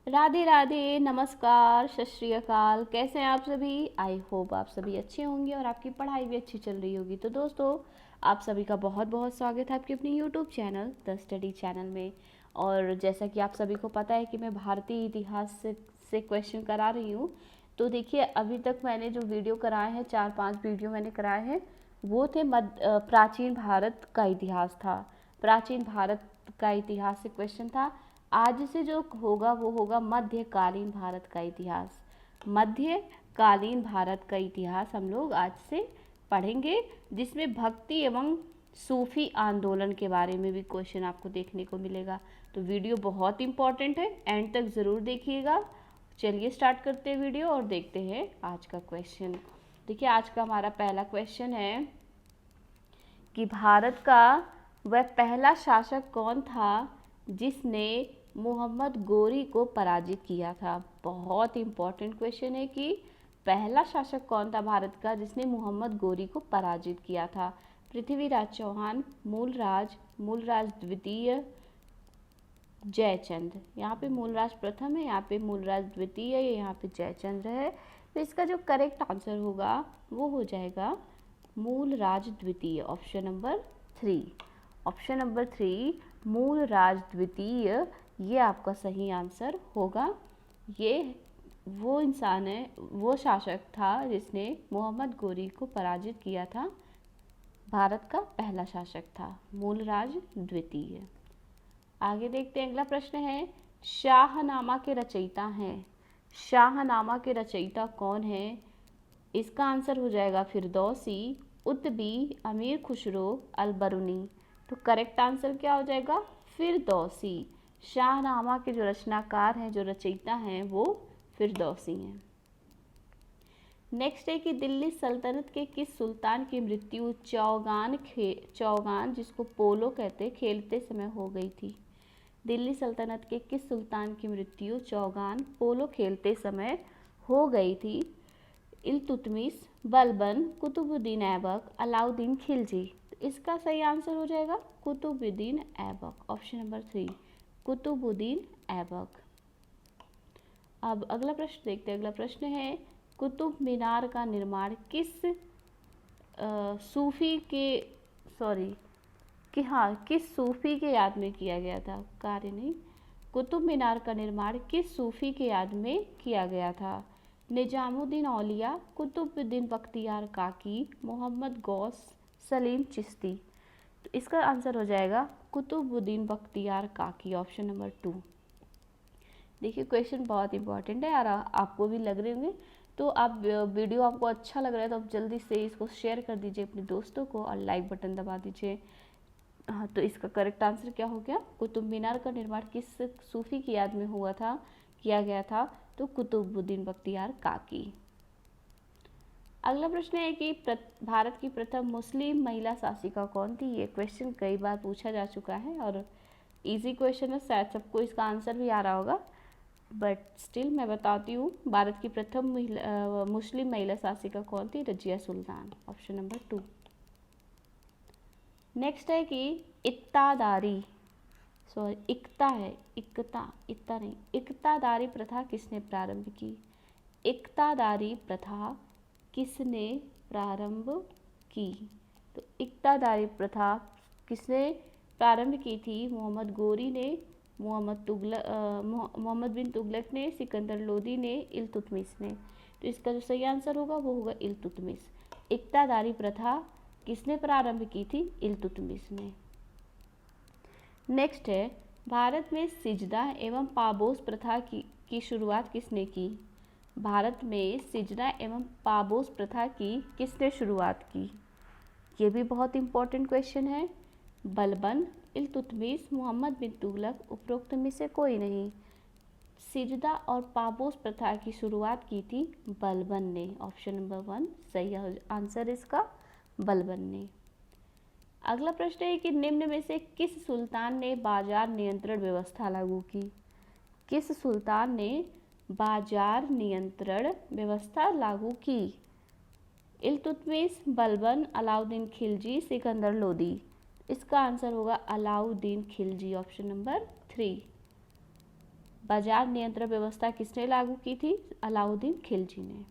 राधे राधे, नमस्कार, सत श्री अकाल। कैसे हैं आप सभी? आई होप आप सभी अच्छे होंगे और आपकी पढ़ाई भी अच्छी चल रही होगी। तो दोस्तों, आप सभी का बहुत बहुत स्वागत है आपके अपने YouTube channel the study channel में। और जैसा कि आप सभी को पता है कि मैं भारतीय इतिहास से क्वेश्चन करा रही हूँ। तो देखिए, अभी तक मैंने जो वीडियो कराए हैं, 4-5 वीडियो मैंने कराए हैं, वो थे प्राचीन भारत का इतिहास था। प्राचीन भारत का इतिहास से क्वेश्चन था। आज से जो होगा वो होगा मध्यकालीन भारत का इतिहास। मध्यकालीन भारत का इतिहास हम लोग आज से पढ़ेंगे, जिसमें भक्ति एवं सूफी आंदोलन के बारे में भी क्वेश्चन आपको देखने को मिलेगा। तो वीडियो बहुत इंपॉर्टेंट है, एंड तक ज़रूर देखिएगा। चलिए स्टार्ट करते हैं वीडियो और देखते हैं आज का क्वेश्चन। देखिए, आज का हमारा पहला क्वेश्चन है कि भारत का वह पहला शासक कौन था जिसने मोहम्मद गोरी को पराजित किया था। बहुत इंपॉर्टेंट क्वेश्चन है कि पहला शासक कौन था भारत का जिसने मोहम्मद गोरी को पराजित किया था। पृथ्वीराज चौहान, मूलराज द्वितीय, जयचंद्र। यहाँ पे मूलराज प्रथम है, यहाँ पे मूलराज द्वितीय है, यहाँ पे जयचंद्र है। तो इसका जो करेक्ट आंसर होगा वो हो जाएगा मूलराज द्वितीय, option number 3। Option number 3 Mulraj द्वितीय, ये आपका सही आंसर होगा। ये वो इंसान है, वो शासक था जिसने मोहम्मद गोरी को पराजित किया था। भारत का पहला शासक था मूलराज द्वितीय। आगे देखते हैं, अगला प्रश्न है, शाहनामा के रचयिता हैं। शाहनामा के रचयिता कौन है? इसका आंसर हो जाएगा फिरदौसी, उतबी, अमीर खुसरो, अलबरूनी। तो करेक्ट आंसर क्या हो जाएगा? फिरदौसी। शाहनामा के जो रचनाकार हैं, जो रचयिता हैं, वो फिरदौसी हैं। नेक्स्ट है कि दिल्ली सल्तनत के किस सुल्तान की मृत्यु चौगान जिसको पोलो कहते खेलते समय हो गई थी। दिल्ली सल्तनत के किस सुल्तान की मृत्यु चौगान पोलो खेलते समय हो गई थी? इल्तुतमिश, बलबन, कुतुबुद्दीन ऐबक, अलाउद्दीन खिलजी। तो इसका सही आंसर हो जाएगा कुतुबुद्दीन ऐबक, ऑप्शन नंबर 3, कुतुबुद्दीन ऐबक। अब अगला प्रश्न देखते हैं। अगला प्रश्न है, कुतुब मीनार का निर्माण किस सूफी के किस सूफी के याद में किया गया था? कार्य नहीं, कुतुब मीनार का निर्माण किस सूफी के याद में किया गया था? निजामुद्दीन औलिया, कुतुबुद्दीन बख्तियार काकी, मोहम्मद गौस, सलीम चिश्ती। तो इसका आंसर हो जाएगा कुतुबुद्दीन बख्तियार काकी, ऑप्शन नंबर 2। देखिए, क्वेश्चन बहुत इंपॉर्टेंट है और आपको भी लग रहे होंगे। तो आप वीडियो आपको अच्छा लग रहा है तो आप जल्दी से इसको शेयर कर दीजिए अपने दोस्तों को और लाइक बटन दबा दीजिए। हाँ, तो इसका करेक्ट आंसर क्या हो गया? कुतुब मीनार का निर्माण किस सूफी की याद में किया गया था? तो कुतुबुद्दीन बख्तियार काकी। अगला प्रश्न है कि भारत की प्रथम मुस्लिम महिला शासिका कौन थी? ये क्वेश्चन कई बार पूछा जा चुका है और इजी क्वेश्चन है, शायद सबको इसका आंसर भी आ रहा होगा, बट स्टिल मैं बताती हूँ। भारत की प्रथम मुस्लिम महिला शासिका कौन थी? Razia Sultan, option number 2। Next है कि इक्तादारी प्रथा किसने प्रारंभ की? इक्तादारी प्रथा किसने प्रारंभ की? तो इक्तादारी प्रथा किसने प्रारंभ की थी? मोहम्मद गोरी ने, मोहम्मद बिन तुगलक ने, सिकंदर लोदी ने, इल्तुतमिश ने। तो इसका जो सही आंसर होगा वो होगा इल्तुतमिश। इक्तादारी प्रथा किसने प्रारंभ की थी? इल्तुतमिश ने। नेक्स्ट है, भारत में सिजदा एवं पाबोस प्रथा की शुरुआत किसने की? भारत में सिजदा एवं पाबोस प्रथा की किसने शुरुआत की? ये भी बहुत इंपॉर्टेंट क्वेश्चन है। बलबन, इल्तुतमिश, मोहम्मद बिन तुगलक, उपरोक्त में से कोई नहीं। सिजदा और पाबोस प्रथा की शुरुआत की थी बलबन ने, ऑप्शन नंबर 1 सही आंसर इसका, बलबन ने। अगला प्रश्न है कि निम्न में से किस सुल्तान ने बाजार नियंत्रण व्यवस्था लागू की? किस सुल्तान ने बाजार नियंत्रण व्यवस्था लागू की? इल्तुतमिश, बलबन, अलाउद्दीन खिलजी, सिकंदर लोदी। इसका आंसर होगा अलाउद्दीन खिलजी, ऑप्शन नंबर 3। बाजार नियंत्रण व्यवस्था किसने लागू की थी? अलाउद्दीन खिलजी ने।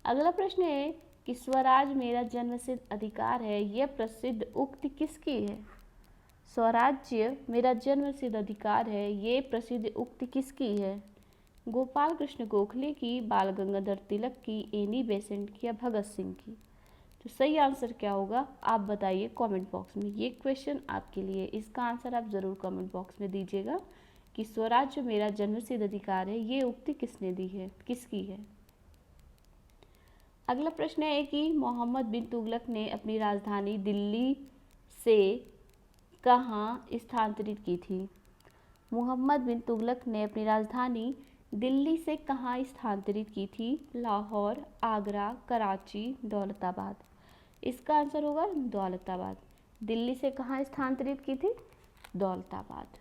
अगला प्रश्न है कि स्वराज मेरा जन्मसिद्ध अधिकार है, यह प्रसिद्ध उक्ति किसकी है? स्वराज्य मेरा जन्मसिद्ध अधिकार है, ये प्रसिद्ध उक्ति किसकी है? गोपाल कृष्ण गोखले की, बाल गंगाधर तिलक की, एनी बेसेंट की या भगत सिंह की? तो सही आंसर क्या होगा आप बताइए कमेंट बॉक्स में। ये क्वेश्चन आपके लिए, इसका आंसर आप ज़रूर कमेंट बॉक्स में दीजिएगा कि स्वराज्य मेरा जन्मसिद्ध अधिकार है, ये उक्ति किसने दी है, किसकी है? अगला प्रश्न है कि मोहम्मद बिन तुगलक ने अपनी राजधानी दिल्ली से कहाँ स्थानांतरित की थी? मोहम्मद बिन तुगलक ने अपनी राजधानी दिल्ली से कहाँ स्थानांतरित की थी? लाहौर, आगरा, कराची, दौलताबाद? इसका आंसर होगा दौलताबाद। दिल्ली से कहाँ स्थानांतरित की थी? दौलताबाद।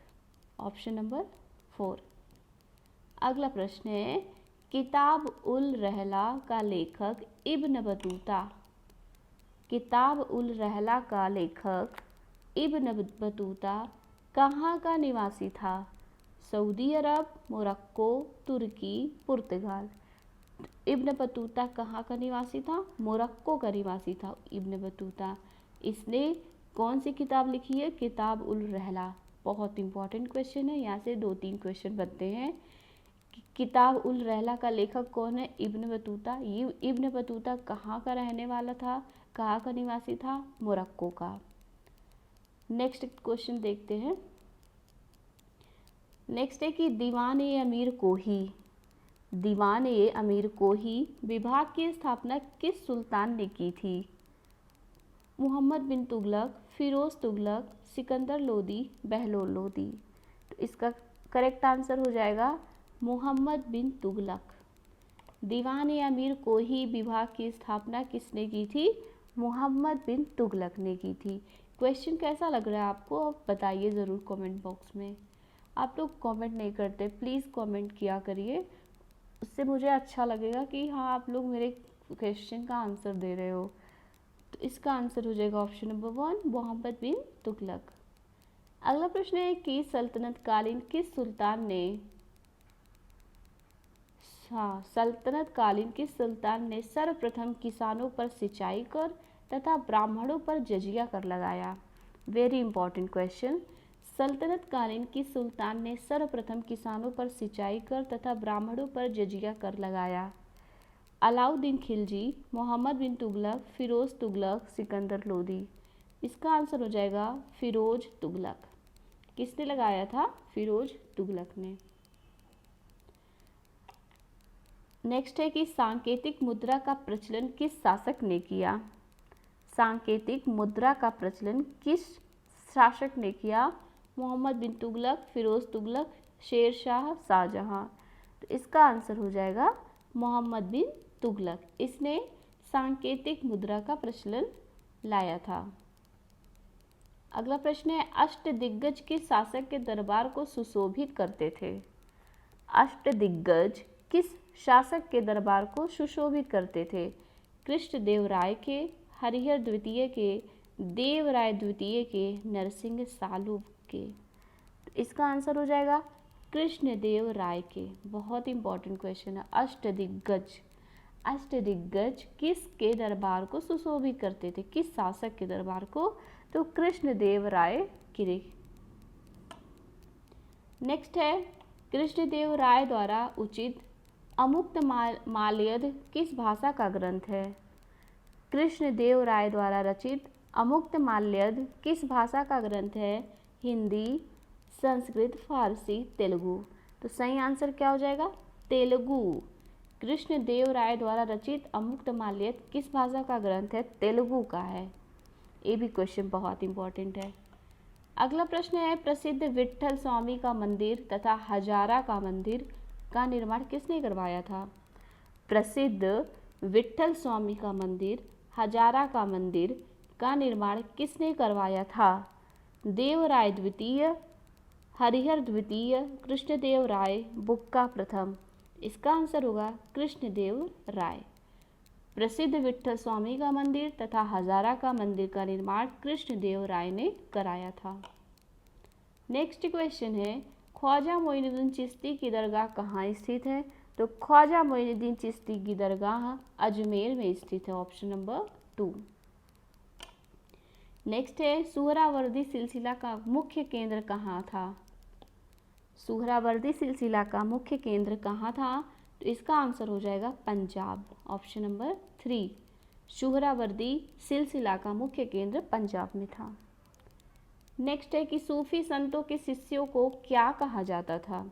Option number 4। अगला प्रश्न है किताब उल रहला का लेखक इब्न बतूता। किताब उल रहला का लेखक इब्न बतूता कहाँ का निवासी था? सऊदी अरब, मोरक्को, तुर्की, पुर्तगाल? इब्न बतूता कहाँ का निवासी था? मोरक्को का निवासी था इब्न बतूता। इसने कौन सी किताब लिखी है? किताब उल रहला। बहुत इंपॉर्टेंट क्वेश्चन है, यहाँ से 2-3 क्वेश्चन बनते हैं। किताब उल रहला का लेखक कौन है? Ibn Battuta. ये इब्न बतूता कहाँ का रहने वाला था, कहाँ का निवासी था? मोरक्को का। नेक्स्ट क्वेश्चन देखते हैं। नेक्स्ट है कि दीवान-ए-अमीर कोही विभाग की स्थापना किस सुल्तान ने की थी? मोहम्मद बिन तुगलक, फिरोज तुगलक, सिकंदर लोदी, बहलोल लोदी? तो इसका करेक्ट आंसर हो जाएगा मोहम्मद बिन तुगलक। दीवान-ए-अमीर-कोही विभाग की स्थापना किसने की थी? मोहम्मद बिन तुगलक ने की थी। क्वेश्चन कैसा लग रहा है आपको, आप बताइए ज़रूर कमेंट बॉक्स में। आप लोग कमेंट नहीं करते, प्लीज़ कमेंट किया करिए, उससे मुझे अच्छा लगेगा कि हाँ आप लोग मेरे क्वेश्चन का आंसर दे रहे हो। तो इसका आंसर हो जाएगा ऑप्शन नंबर 1 मोहम्मद बिन तुगलक। अगला प्रश्न है कि सल्तनत कालीन किस सुल्तान ने सर्वप्रथम किसानों पर सिंचाई कर तथा ब्राह्मणों पर जजिया कर लगाया? Very important question. सल्तनत कालीन किस सुल्तान ने सर्वप्रथम किसानों पर सिंचाई कर तथा ब्राह्मणों पर जजिया कर लगाया? अलाउद्दीन खिलजी, मोहम्मद बिन तुगलक, फिरोज तुगलक, सिकंदर लोदी? इसका आंसर हो जाएगा फिरोज तुगलक। किसने लगाया था? फिरोज तुगलक ने। नेक्स्ट है कि सांकेतिक मुद्रा का प्रचलन किस शासक ने किया? सांकेतिक मुद्रा का प्रचलन किस शासक ने किया? मोहम्मद बिन तुगलक, फिरोज तुगलक, शेर शाह, शाहजहां? तो इसका आंसर हो जाएगा मोहम्मद बिन तुगलक। इसने सांकेतिक मुद्रा का प्रचलन लाया था। अगला प्रश्न है अष्टदिग्गज किस शासक के दरबार को सुशोभित करते थे? अष्टदिग्गज किस शासक के दरबार को सुशोभित करते थे? कृष्णदेवराय के, हरिहर द्वितीय के, देवराय द्वितीय के, नरसिंह सालू के? तो इसका आंसर हो जाएगा कृष्णदेवराय के। बहुत इंपॉर्टेंट क्वेश्चन है। अष्टदिग्गज किसके दरबार को सुशोभित करते थे? किस शासक के दरबार को? तो कृष्णदेवराय के। नेक्स्ट है कृष्णदेवराय द्वारा उचित अमुक्त माल्यद किस भाषा का ग्रंथ है? कृष्णदेवराय द्वारा रचित अमुक्त माल्यद किस भाषा का ग्रंथ है? हिंदी, संस्कृत, फारसी, तेलुगु? तो सही आंसर क्या हो जाएगा? तेलुगु। कृष्णदेवराय द्वारा रचित अमुक्त माल्यद किस भाषा का ग्रंथ है? तेलुगु का है। ये भी क्वेश्चन बहुत इंपॉर्टेंट है। अगला प्रश्न है प्रसिद्ध विट्ठल स्वामी का मंदिर तथा हजारा का मंदिर का निर्माण किसने करवाया था? प्रसिद्ध विट्ठल स्वामी का मंदिर, हजारा का मंदिर का निर्माण किसने करवाया था? देवराय द्वितीय, हरिहर द्वितीय, कृष्णदेव राय, बुक्का प्रथम? इसका आंसर होगा कृष्णदेव राय। प्रसिद्ध विट्ठल स्वामी का मंदिर तथा हजारा का मंदिर का निर्माण कृष्णदेव राय ने कराया था। नेक्स्ट क्वेश्चन है ख्वाजा मोइनुद्दीन चिश्ती की दरगाह कहाँ स्थित है? तो ख्वाजा मोइनुद्दीन चिश्ती की दरगाह अजमेर में स्थित है। Option number 2। नेक्स्ट है सुहरावर्दी सिलसिला का मुख्य केंद्र कहाँ था? सुहरावर्दी सिलसिला का मुख्य केंद्र कहाँ था? तो इसका आंसर हो जाएगा पंजाब। Option number 3। सुहरावर्दी सिलसिला का मुख्य केंद्र पंजाब में था। नेक्स्ट है कि सूफी संतों के शिष्यों को क्या कहा जाता था?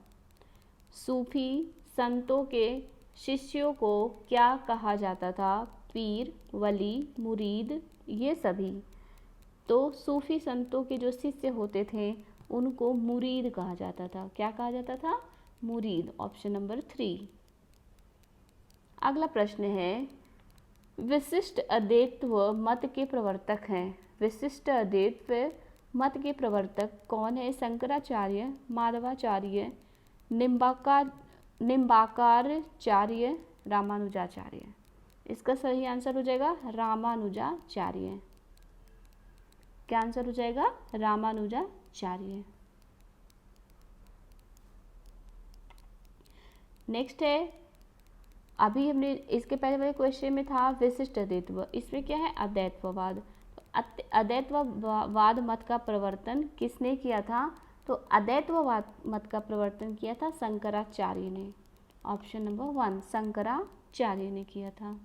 सूफी संतों के शिष्यों को क्या कहा जाता था? पीर, वली, मुरीद, ये सभी। तो सूफी संतों के जो शिष्य होते थे उनको मुरीद कहा जाता था। क्या कहा जाता था? मुरीद। Option number 3। अगला प्रश्न है विशिष्ट अद्वैत्व मत के प्रवर्तक हैं। विशिष्ट अद्वैत्व मत के प्रवर्तक कौन है? शंकराचार्य, माधवाचार्य, निम्बाकारचार्य, रामानुजाचार्य। इसका सही आंसर हो जाएगा रामानुजाचार्य। क्या आंसर हो जाएगा? रामानुजाचार्य। नेक्स्ट है, अभी हमने इसके पहले वाले क्वेश्चन में था विशिष्ट अद्वैत्व, इसमें क्या है? अद्वैतवाद। अद्वैतवाद मत का प्रवर्तन किसने किया था? तो अद्वैतवाद मत का प्रवर्तन किया था शंकराचार्य ने। ऑप्शन नंबर 1 शंकराचार्य ने किया था।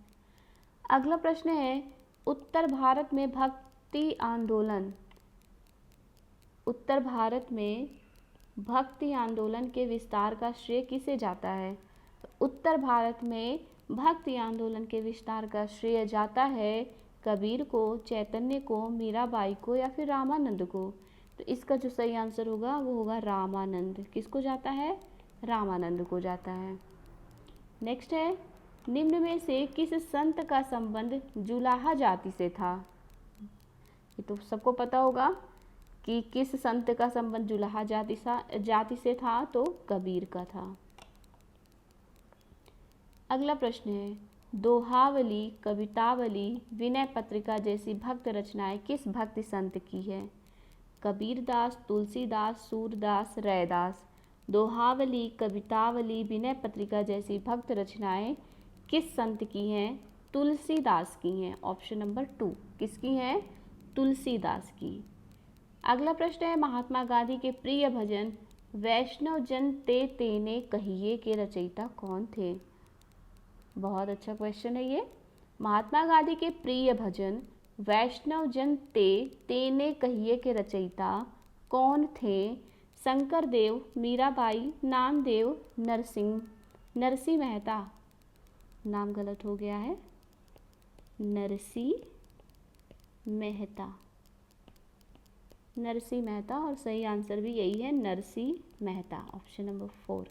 अगला प्रश्न है उत्तर भारत में भक्ति आंदोलन के विस्तार का श्रेय किसे जाता है? उत्तर भारत में भक्ति आंदोलन के विस्तार का श्रेय जाता है कबीर को, चैतन्य को, मीराबाई को या फिर रामानंद को। तो इसका जो सही आंसर होगा वो होगा रामानंद। किसको जाता है? रामानंद को जाता है। नेक्स्ट है निम्न में से किस संत का संबंध जुलाहा जाति से था? ये तो सबको पता होगा कि किस संत का संबंध जुलाहा जाति से था, तो कबीर का था। अगला प्रश्न है दोहावली, कवितावली, विनय पत्रिका जैसी भक्त रचनाएं किस भक्ति संत की है? कबीरदास, तुलसीदास, सूरदास, रैदास। दोहावली, कवितावली, विनय पत्रिका जैसी भक्त रचनाएं किस संत की हैं? तुलसीदास की हैं। ऑप्शन नंबर 2 किसकी हैं? तुलसीदास की। अगला प्रश्न है महात्मा गांधी के प्रिय भजन वैष्णव जन ते तेने कहिए के रचयिता कौन थे? बहुत अच्छा क्वेश्चन है ये। महात्मा गांधी के प्रिय भजन वैष्णव जन ते तेने कहिए के रचयिता कौन थे? शंकर देव, मीराबाई, नामदेव, नरसी मेहता। नाम गलत हो गया है, नरसी मेहता और सही आंसर भी यही है नरसी मेहता। ऑप्शन नंबर 4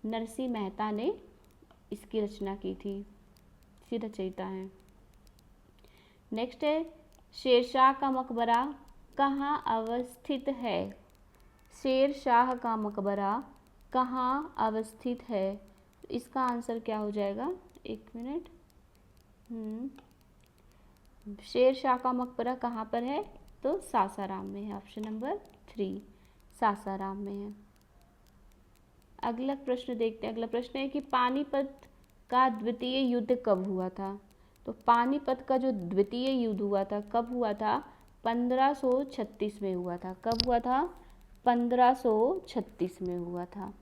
नरसी मेहता ने इसकी रचना की थी, इसी रचयिता हैं। नेक्स्ट है शेरशाह का मकबरा कहाँ अवस्थित है? शेरशाह का मकबरा कहाँ अवस्थित है? इसका आंसर क्या हो जाएगा? एक मिनट। शेरशाह का मकबरा कहाँ पर है? तो सासाराम में है। ऑप्शन नंबर 3 सासाराम में है। अगला प्रश्न देखते हैं। अगला प्रश्न है कि पानीपत का द्वितीय युद्ध कब हुआ था? तो पानीपत का जो द्वितीय युद्ध हुआ था कब हुआ था? 1536 में हुआ था। कब हुआ था? 1536 में हुआ था।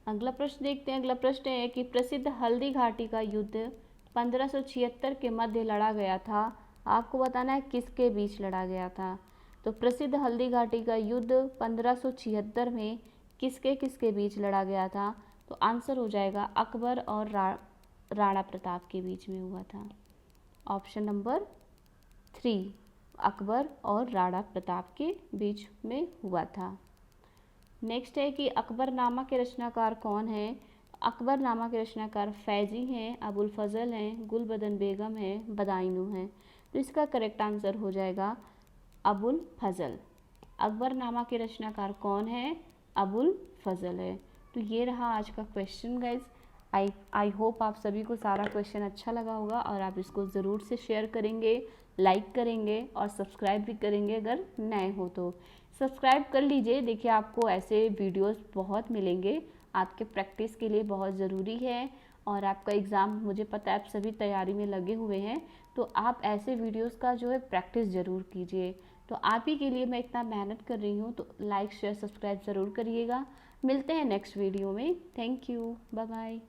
अगला प्रश्न देखते हैं। अगला प्रश्न है कि प्रसिद्ध हल्दी घाटी का युद्ध 1576 के मध्य लड़ा गया था। आपको बताना है किसके बीच लड़ा गया था। तो प्रसिद्ध हल्दी घाटी का युद्ध 1576 में किसके बीच लड़ा गया था? तो आंसर हो जाएगा अकबर और राणा प्रताप के बीच में हुआ था। ऑप्शन नंबर 3 अकबर और राणा प्रताप के बीच में हुआ था। नेक्स्ट है कि अकबरनामा के रचनाकार कौन है? अकबरनामा के रचनाकार फैजी हैं, अबुल फजल हैं, गुलबदन बेगम हैं, बदायूं हैं। तो इसका करेक्ट आंसर हो जाएगा अबुल फजल। अकबरनामा के रचनाकार कौन है? अबुल फजल है। तो ये रहा आज का क्वेश्चन गाइज। आई होप आप सभी को सारा क्वेश्चन अच्छा लगा होगा और आप इसको ज़रूर से शेयर करेंगे, लाइक करेंगे और सब्सक्राइब भी करेंगे अगर नए हो तो। सब्सक्राइब कर लीजिए। देखिए आपको ऐसे वीडियोस बहुत मिलेंगे, आपके प्रैक्टिस के लिए बहुत ज़रूरी है। और आपका एग्ज़ाम, मुझे पता है आप सभी तैयारी में लगे हुए हैं, तो आप ऐसे वीडियोस का जो है प्रैक्टिस ज़रूर कीजिए। तो आप ही के लिए मैं इतना मेहनत कर रही हूँ, तो लाइक शेयर सब्सक्राइब ज़रूर करिएगा। मिलते हैं नेक्स्ट वीडियो में। Thank you, bye bye.